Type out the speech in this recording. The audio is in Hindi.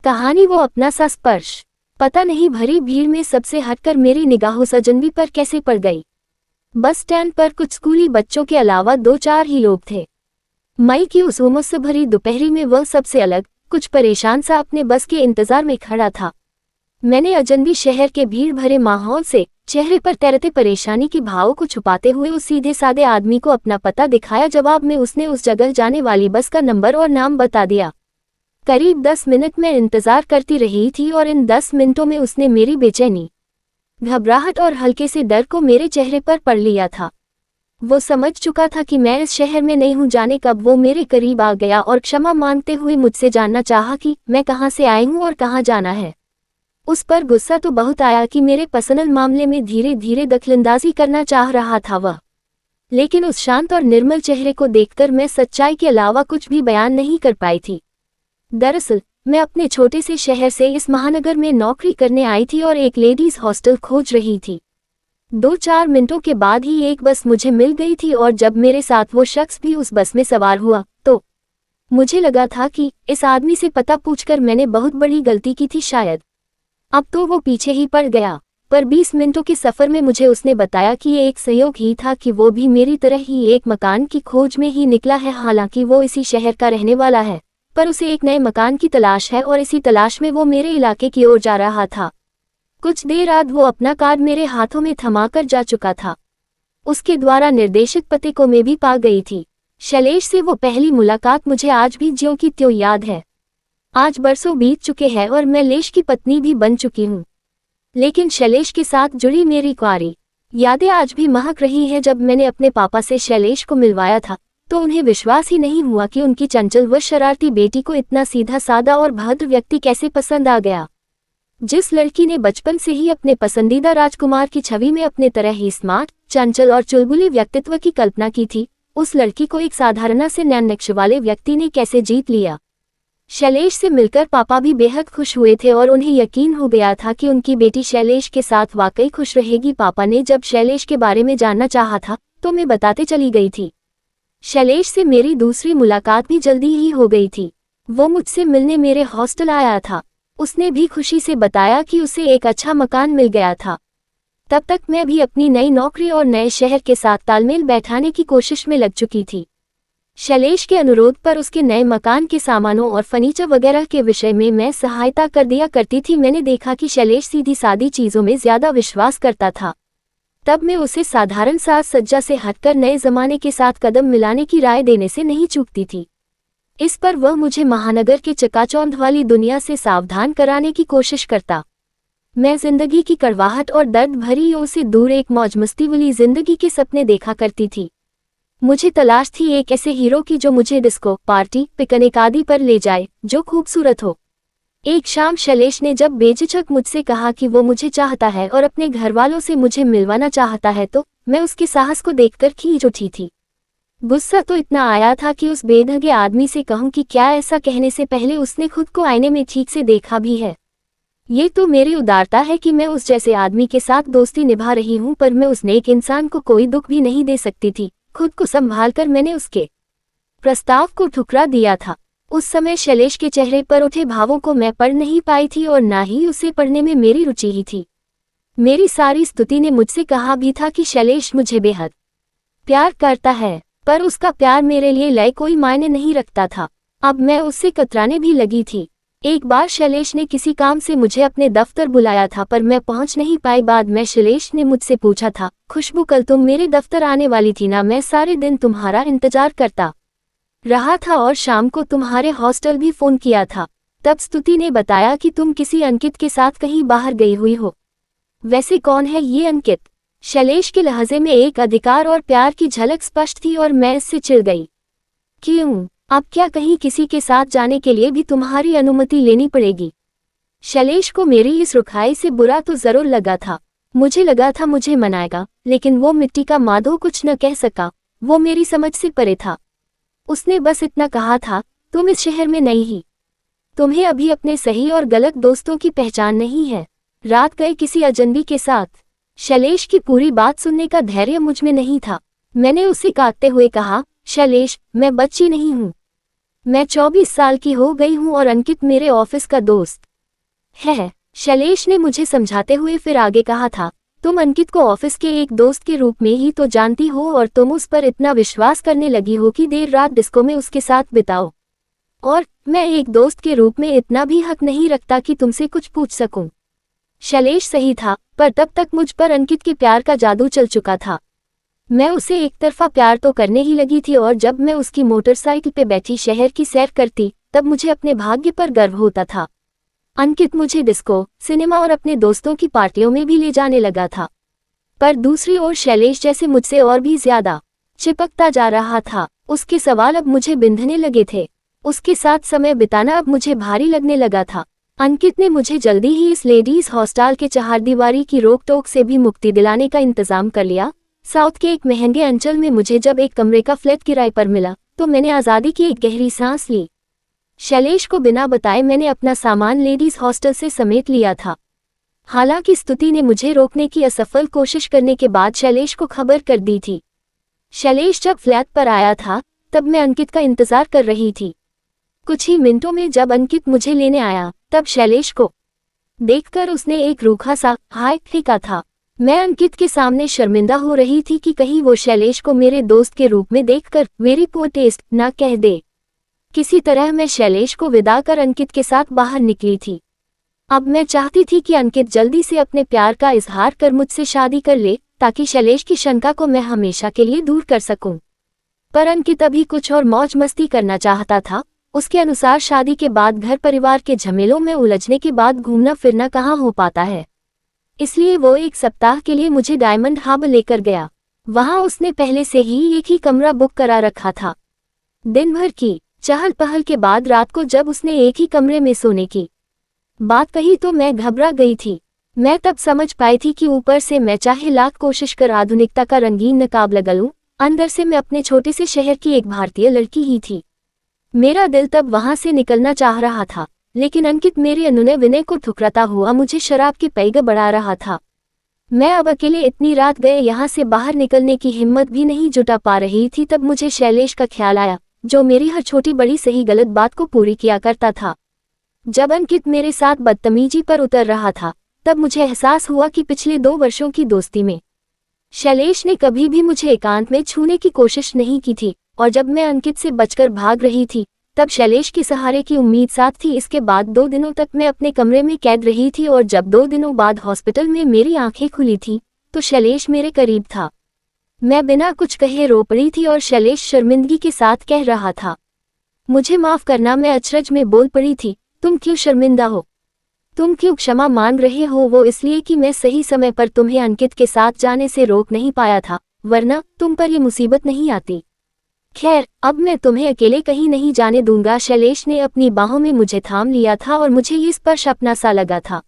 कहानी वो अपना सा स्पर्श। पता नहीं भरी भीड़ में सबसे हटकर मेरी निगाहों सजनवी पर कैसे पड़ गई। बस स्टैंड पर कुछ स्कूली बच्चों के अलावा 2-4 ही लोग थे। मई की उस उमस से भरी दोपहरी में वह सबसे अलग, कुछ परेशान सा अपने बस के इंतजार में खड़ा था। मैंने अजनबी शहर के भीड़ भरे माहौल से चेहरे पर तैरते परेशानी के भाव को छुपाते हुए उस सीधे सादे आदमी को अपना पता दिखाया। जवाब में उसने उस जगह जाने वाली बस का नंबर और नाम बता दिया। करीब 10 मिनट में इंतजार करती रही थी और इन 10 मिनटों में उसने मेरी बेचैनी, घबराहट और हल्के से डर को मेरे चेहरे पर पढ़ लिया था। वो समझ चुका था कि मैं इस शहर में नहीं हूँ। जाने कब वो मेरे करीब आ गया और क्षमा मांगते हुए मुझसे जानना चाहा कि मैं कहाँ से आई हूँ और कहाँ जाना है। उस पर गुस्सा तो बहुत आया कि मेरे पर्सनल मामले में धीरे धीरे दखलंदाजी करना चाह रहा था वह, लेकिन उस शांत और निर्मल चेहरे को देखकर मैं सच्चाई के अलावा कुछ भी बयान नहीं कर पाई थी। दरअसल मैं अपने छोटे से शहर से इस महानगर में नौकरी करने आई थी और एक लेडीज हॉस्टल खोज रही थी। 2-4 मिनटों के बाद ही एक बस मुझे मिल गई थी और जब मेरे साथ वो शख्स भी उस बस में सवार हुआ तो मुझे लगा था कि इस आदमी से पता पूछकर मैंने बहुत बड़ी गलती की थी शायद। अब तो वो पीछे ही पड़ गया, पर 20 मिनटों के सफ़र में मुझे उसने बताया कि ये एक संयोग ही था कि वो भी मेरी तरह ही एक मकान की खोज में ही निकला है। हालांकि वो इसी शहर का रहने वाला है, पर उसे एक नए मकान की तलाश है और इसी तलाश में वो मेरे इलाके की ओर जा रहा था। कुछ देर बाद वो अपना कार्ड मेरे हाथों में थमाकर जा चुका था। उसके द्वारा निर्देशित पते को मैं भी पा गई थी। शैलेश से वो पहली मुलाकात मुझे आज भी ज्यों की त्यों याद है। आज बरसों बीत चुके हैं और मैं लेश की पत्नी भी बन चुकी हूँ, लेकिन शैलेश के साथ जुड़ी मेरी कुंवारी यादें आज भी महक रही हैं। जब मैंने अपने पापा से शैलेश को मिलवाया था तो उन्हें विश्वास ही नहीं हुआ कि उनकी चंचल व शरारती बेटी को इतना सीधा सादा और भद्र व्यक्ति कैसे पसंद आ गया। जिस लड़की ने बचपन से ही अपने पसंदीदा राजकुमार की छवि में अपने तरह ही स्मार्ट, चंचल और चुलबुली व्यक्तित्व की कल्पना की थी, उस लड़की को एक साधारण से नैन नक्श वाले व्यक्ति ने कैसे जीत लिया। शैलेश से मिलकर पापा भी बेहद खुश हुए थे और उन्हें यकीन हो गया था कि उनकी बेटी शैलेश के साथ वाकई खुश रहेगी। पापा ने जब शैलेश के बारे में जानना चाहा था तो मैं बताते चली गई थी। शैलेश से मेरी दूसरी मुलाकात भी जल्दी ही हो गई थी। वो मुझसे मिलने मेरे हॉस्टल आया था। उसने भी खुशी से बताया कि उसे एक अच्छा मकान मिल गया था। तब तक मैं भी अपनी नई नौकरी और नए शहर के साथ तालमेल बैठाने की कोशिश में लग चुकी थी। शैलेश के अनुरोध पर उसके नए मकान के सामानों और फर्नीचर वगैरह के विषय में मैं सहायता कर दिया करती थी। मैंने देखा कि शैलेश सीधी सादी चीज़ों में ज़्यादा विश्वास करता था। तब मैं उसे साधारण साज सज्जा से हटकर नए ज़माने के साथ कदम मिलाने की राय देने से नहीं चूकती थी। इस पर वह मुझे महानगर के चकाचौंध वाली दुनिया से सावधान कराने की कोशिश करता। मैं जिंदगी की कड़वाहट और दर्द भरी ओर से दूर एक मौज मस्ती वाली जिंदगी के सपने देखा करती थी। मुझे तलाश थी एक ऐसे हीरो की जो मुझे डिस्को, पार्टी, पिकनिक आदि पर ले जाए, जो खूबसूरत हो। एक शाम शैलेश ने जब बेझिझक मुझसे कहा कि वो मुझे चाहता है और अपने घरवालों से मुझे मिलवाना चाहता है तो मैं उसके साहस को देखकर खींच उठी थी। गुस्सा तो इतना आया था कि उस बेढंगे आदमी से कहूं कि क्या ऐसा कहने से पहले उसने खुद को आईने में ठीक से देखा भी है। ये तो मेरी उदारता है कि मैं उस जैसे आदमी के साथ दोस्ती निभा रही हूं, पर मैं उस नेक इंसान को कोई दुख भी नहीं दे सकती थी। खुद को संभालकर मैंने उसके प्रस्ताव को ठुकरा दिया था। उस समय शैलेश के चेहरे पर उठे भावों को मैं पढ़ नहीं पाई थी और ना ही उसे पढ़ने में मेरी रुचि ही थी। मेरी सारी स्तुति ने मुझसे कहा भी था कि शैलेश मुझे बेहद प्यार करता है, पर उसका प्यार मेरे लिए लय कोई मायने नहीं रखता था। अब मैं उससे कतराने भी लगी थी। एक बार शैलेश ने किसी काम से मुझे अपने दफ्तर बुलाया था, पर मैं पहुंच नहीं पाई। बाद में शैलेश ने मुझसे पूछा था, खुशबू कल तुम मेरे दफ्तर आने वाली थी ना? मैं सारे दिन तुम्हारा इंतजार करता रहा था और शाम को तुम्हारे हॉस्टल भी फोन किया था। तब स्तुति ने बताया कि तुम किसी अंकित के साथ कहीं बाहर गई हुई हो। वैसे कौन है ये अंकित? शैलेश के लहजे में एक अधिकार और प्यार की झलक स्पष्ट थी और मैं इससे चिढ़ गई। क्यों? अब क्या कहीं किसी के साथ जाने के लिए भी तुम्हारी अनुमति लेनी पड़ेगी? शैलेश को मेरी इस रुखाई से बुरा तो जरूर लगा था। मुझे लगा था मुझे मनाएगा, लेकिन वो मिट्टी का माधो कुछ न कह सका। वो मेरी समझ से परे था। उसने बस इतना कहा था, तुम इस शहर में नई ही, तुम्हें अभी अपने सही और गलत दोस्तों की पहचान नहीं है। रात गए किसी अजनबी के साथ। शैलेश की पूरी बात सुनने का धैर्य मुझ में नहीं था। मैंने उसे काटते हुए कहा, शैलेश, मैं बच्ची नहीं हूँ। मैं 24 साल की हो गई हूँ और अंकित मेरे ऑफिस का दोस्त है। शैलेश ने मुझे समझाते हुए फिर आगे कहा था, तुम अंकित को ऑफिस के एक दोस्त के रूप में ही तो जानती हो और तुम उस पर इतना विश्वास करने लगी हो कि देर रात डिस्को में उसके साथ बिताओ। और मैं एक दोस्त के रूप में इतना भी हक नहीं रखता कि तुमसे कुछ पूछ सकूं। शैलेश सही था, पर तब तक मुझ पर अंकित के प्यार का जादू चल चुका था। मैं उसे एक तरफा प्यार तो करने ही लगी थी और जब मैं उसकी मोटरसाइकिल पे बैठी शहर की सैर करती तब मुझे अपने भाग्य पर गर्व होता था। अंकित मुझे डिस्को, सिनेमा और अपने दोस्तों की पार्टियों में भी ले जाने लगा था। पर दूसरी ओर शैलेश जैसे मुझसे और भी ज्यादा चिपकता जा रहा था। उसके सवाल अब मुझे बिंधने लगे थे। उसके साथ समय बिताना अब मुझे भारी लगने लगा था। अंकित ने मुझे जल्दी ही इस लेडीज हॉस्टल के चहारदीवारी की रोक टोक से भी मुक्ति दिलाने का इंतजाम कर लिया। साउथ के एक महंगे अंचल में मुझे जब एक कमरे का फ्लैट किराए पर मिला तो मैंने आज़ादी की एक गहरी सांस ली। शैलेश को बिना बताए मैंने अपना सामान लेडीज हॉस्टल से समेट लिया था। हालांकि स्तुति ने मुझे रोकने की असफल कोशिश करने के बाद शैलेश को खबर कर दी थी। शैलेश जब फ्लैट पर आया था तब मैं अंकित का इंतजार कर रही थी। कुछ ही मिनटों में जब अंकित मुझे लेने आया तब शैलेश को देखकर उसने एक रूखा सा हाय फेंका था। मैं अंकित के सामने शर्मिंदा हो रही थी कि कहीं वो शैलेश को मेरे दोस्त के रूप में देखकर वेरी पुअर टेस्ट ना कह दे। किसी तरह मैं शैलेश को विदा कर अंकित के साथ बाहर निकली थी। अब मैं चाहती थी कि अंकित जल्दी से अपने प्यार का इजहार कर मुझसे शादी कर ले ताकि शैलेश की शंका को मैं हमेशा के लिए दूर कर सकूं। पर अंकित अभी कुछ और मौज मस्ती करना चाहता था। उसके अनुसार शादी के बाद घर परिवार के झमेलों में उलझने के बाद घूमना फिरना कहाँ हो पाता है। इसलिए वो एक सप्ताह के लिए मुझे डायमंड हार्बर लेकर गया। वहां उसने पहले से ही एक ही कमरा बुक करा रखा था। दिन भर की चहल पहल के बाद रात को जब उसने एक ही कमरे में सोने की बात कही तो मैं घबरा गई थी। मैं तब समझ पाई थी कि ऊपर से मैं चाहे लाख कोशिश कर आधुनिकता का रंगीन नकाब लगा लूं, अंदर से मैं अपने छोटे से शहर की एक भारतीय लड़की ही थी। मेरा दिल तब वहां से निकलना चाह रहा था, लेकिन अंकित मेरे अनुनय विनय को ठुकराता हुआ मुझे शराब के पैग बढ़ा रहा था। मैं अब अकेले इतनी रात गए यहाँ से बाहर निकलने की हिम्मत भी नहीं जुटा पा रही थी। तब मुझे शैलेश का ख्याल आया, जो मेरी हर छोटी बड़ी सही गलत बात को पूरी किया करता था। जब अंकित मेरे साथ बदतमीजी पर उतर रहा था तब मुझे एहसास हुआ कि पिछले 2 वर्षों की दोस्ती में शैलेश ने कभी भी मुझे एकांत में छूने की कोशिश नहीं की थी। और जब मैं अंकित से बचकर भाग रही थी तब शैलेश के सहारे की उम्मीद साथ थी। इसके बाद 2 दिनों तक मैं अपने कमरे में कैद रही थी और जब 2 दिनों बाद हॉस्पिटल में मेरी आंखें खुली थी तो शैलेश मेरे करीब था। मैं बिना कुछ कहे रो पड़ी थी और शैलेश शर्मिंदगी के साथ कह रहा था, मुझे माफ करना। मैं अचरज में बोल पड़ी थी, तुम क्यों शर्मिंदा हो? तुम क्यों क्षमा मांग रहे हो? वो इसलिए कि मैं सही समय पर तुम्हें अंकित के साथ जाने से रोक नहीं पाया था, वरना तुम पर ये मुसीबत नहीं आती। खैर, अब मैं तुम्हें अकेले कहीं नहीं जाने दूंगा। शैलेश ने अपनी बाहों में मुझे थाम लिया था और मुझे ये स्पर्श अपना सा लगा था।